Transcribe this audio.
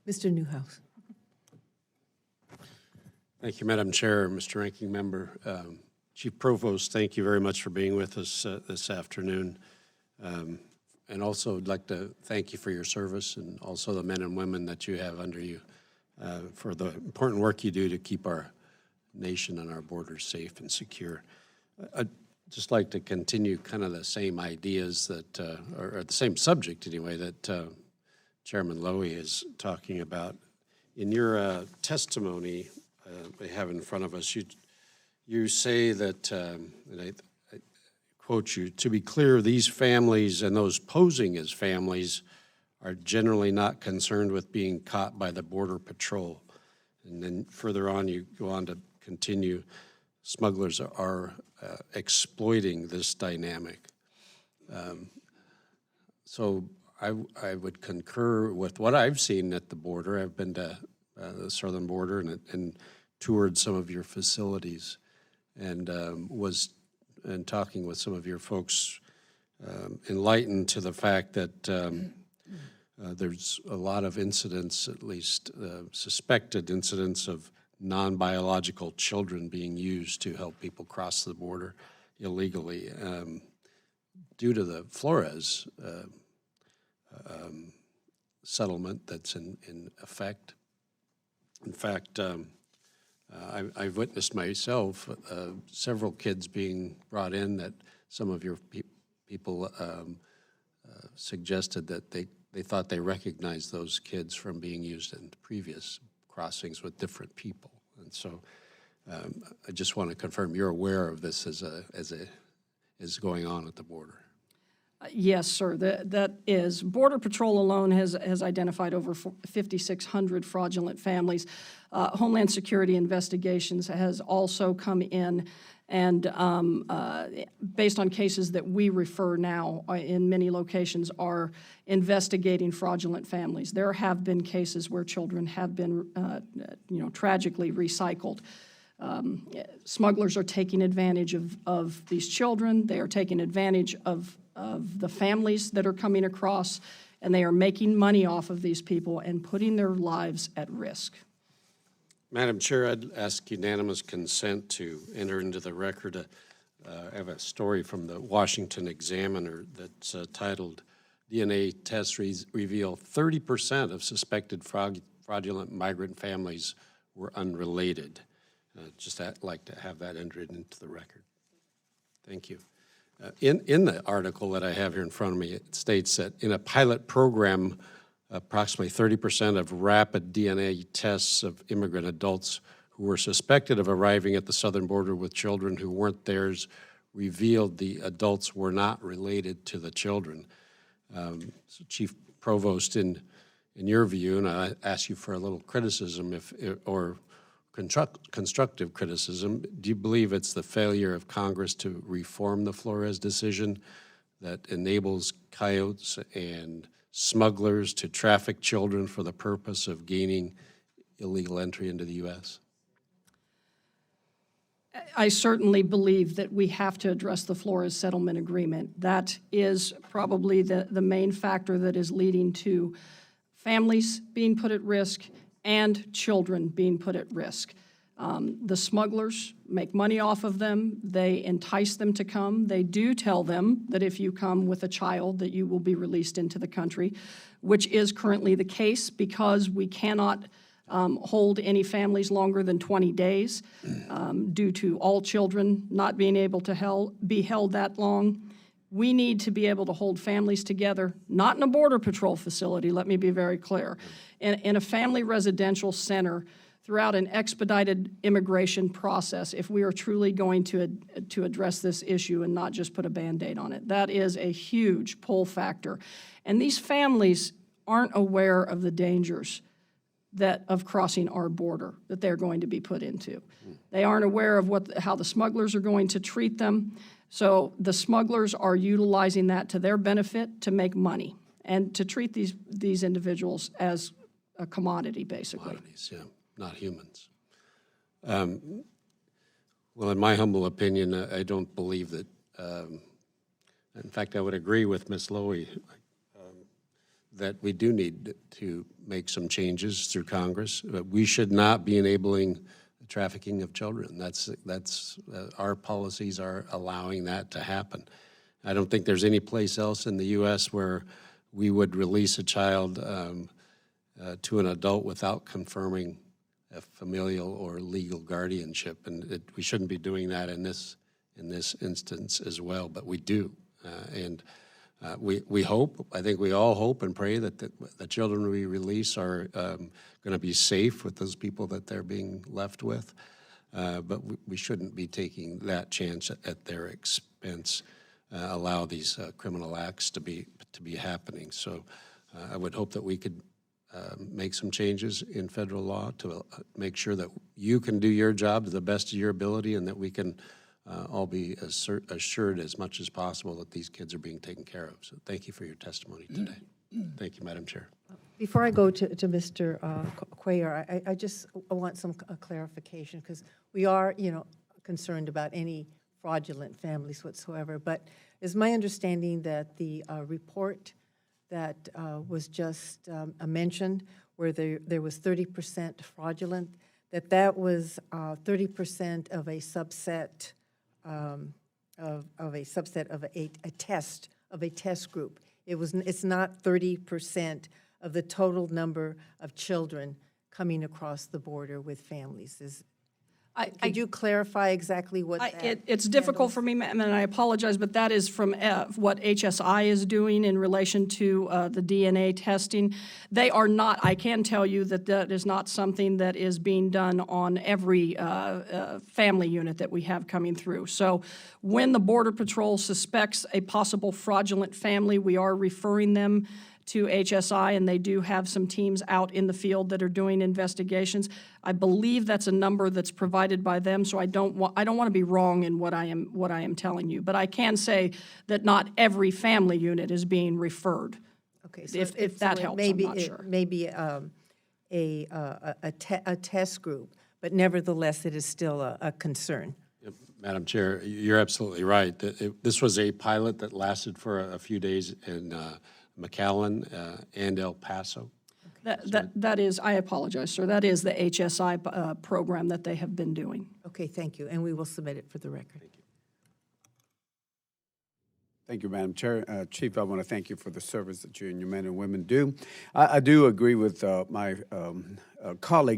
Mr. Newhouse. Thank you, Madam Chair, Mr. Ranking Member. Chief Provost, thank you very much for being with us this afternoon. And also I'd like to thank you for your service and also the men and women that you have under you for the important work you do to keep our nation and our borders safe and secure. I'd just like to continue kind of the same ideas that, or the same subject anyway, that Chairman Lowy is talking about. In your testimony we have in front of us, you say that, and I quote you, "To be clear, these families and those posing as families are generally not concerned with being caught by the Border Patrol." And then further on, you go on to continue, smugglers are exploiting this dynamic. So I would concur with what I've seen at the border. I've been to the southern border and toured some of your facilities, and was talking with some of your folks, enlightened to the fact that there's a lot of incidents, at least suspected incidents, of non-biological children being used to help people cross the border illegally due to the Flores settlement that's in effect. In fact, I've witnessed myself several kids being brought in that some of your people suggested that they thought they recognized those kids from being used in previous crossings with different people. And so I just want to confirm you're aware of this as going on at the border. Yes, sir. That is. Border Patrol alone has identified over 5,600 fraudulent families. Homeland Security Investigations has also come in and, based on cases that we refer now in many locations, are investigating fraudulent families. There have been cases where children have been, tragically recycled. Smugglers are taking advantage of these children. They are taking advantage of the families that are coming across, and they are making money off of these people and putting their lives at risk. Madam Chair, I'd ask unanimous consent to enter into the record. I have a story from the Washington Examiner that's titled, "DNA Tests Reveal 30% of Suspected Fraudulent Migrant Families Were Unrelated." Just like to have that entered into the record. Thank you. In the article that I have here in front of me, it states that in a pilot program, approximately 30% of rapid DNA tests of immigrant adults who were suspected of arriving at the southern border with children who weren't theirs revealed the adults were not related to the children. So Chief Provost, in your view, and I ask you for a little criticism or constructive criticism, do you believe it's the failure of Congress to reform the Flores decision that enables coyotes and smugglers to traffic children for the purpose of gaining illegal entry into the U.S.? I certainly believe that we have to address the Flores settlement agreement. That is probably the main factor that is leading to families being put at risk and children being put at risk. The smugglers make money off of them. They entice them to come. They do tell them that if you come with a child that you will be released into the country, which is currently the case because we cannot hold any families longer than 20 days due to all children not being able to be held that long. We need to be able to hold families together, not in a Border Patrol facility, let me be very clear, in a family residential center throughout an expedited immigration process if we are truly going to address this issue and not just put a Band-Aid on it. That is a huge pull factor. And these families aren't aware of the dangers of crossing our border that they're going to be put into. They aren't aware of how the smugglers are going to treat them. So the smugglers are utilizing that to their benefit to make money and to treat these individuals as a commodity, basically. Commodities, yeah, not humans. Well, in my humble opinion, I don't believe that, in fact, I would agree with Ms. Lowy that we do need to make some changes through Congress. We should not be enabling the trafficking of children. That's our policies are allowing that to happen. I don't think there's any place else in the U.S. where we would release a child to an adult without confirming a familial or legal guardianship, and we shouldn't be doing that in this instance as well, but we do, and we hope. I think we all hope and pray that the children we release are going to be safe with those people that they're being left with, but we shouldn't be taking that chance at their expense. Allow these criminal acts to be happening. So I would hope that we could make some changes in federal law to make sure that you can do your job to the best of your ability, and that we can all be assured as much as possible that these kids are being taken care of. So thank you for your testimony today. Thank you, Madam Chair. Before I go to Mr. Cuellar, I want some clarification, because we are, concerned about any fraudulent families whatsoever. But is my understanding that the report that was just mentioned, where there was 30% fraudulent, that was 30% of a subset of a test group. It's not 30% of the total number of children coming across the border with families. Could you clarify exactly what that It's difficult for me, ma'am, and I apologize, but that is from what HSI is doing in relation to the DNA testing. They are not, I can tell you that that is not something that is being done on every family unit that we have coming through. So when the Border Patrol suspects a possible fraudulent family, we are referring them to HSI, and they do have some teams out in the field that are doing investigations. I believe that's a number that's provided by them, so I don't want to be wrong in what I am telling you. But I can say that not every family unit is being referred. Okay, so if that helps, I'm not sure. Maybe a test group, but nevertheless, it is still a concern. Madam Chair, you're absolutely right. This was a pilot that lasted for a few days in McAllen and El Paso. That is, I apologize, sir, that is the HSI program that they have been doing. Okay, thank you, and we will submit it for the record. Thank you, Madam Chair. Chief, I want to thank you for the service that you and your men and women do. I do agree with my colleague